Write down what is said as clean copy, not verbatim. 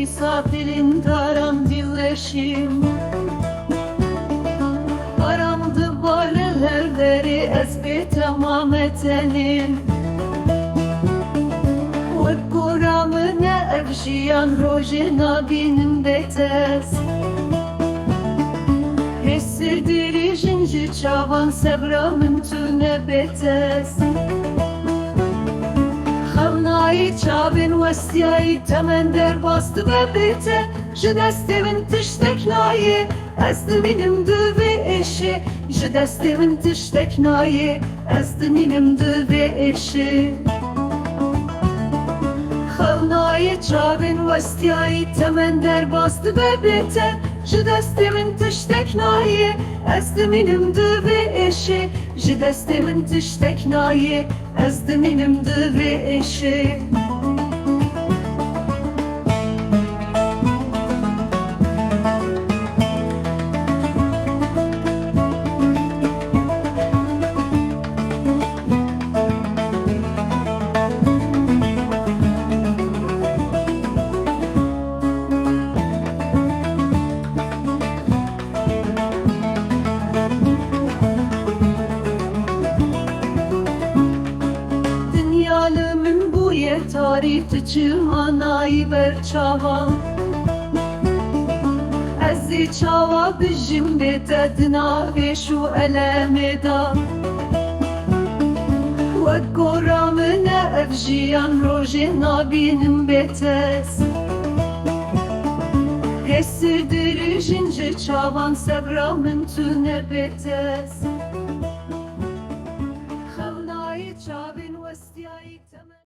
misafirin daran dilleşim. Aramdı balelerleri ezbi tamam etenin. Ve kuramına evjiyan rojina binin betes. Hessidiri jinci çavan sevramın tüne betes. Xavnayı çabin westiyayı temender bastı ve bite. Ji destê min tiştek nayê, ez dimînim divê êşê. Ji destê min tiştek nayê, ez dimînim divê êşê. Xavnayı çabin westiyayı temender bastı ve bite. Ji destê min tiştek nayê, ez dimînim divê êşê. Ji destê min tiştek nayê, ez dimînim divê êşê. Dünyanın bu yer tarihte çığmanayı ver çavan. Ezzi çava bijim bededna ve şu elemeda. Ve goramına evjiyan rojina binin betes. Hesirdir jinci çavan sevramın tüne betes.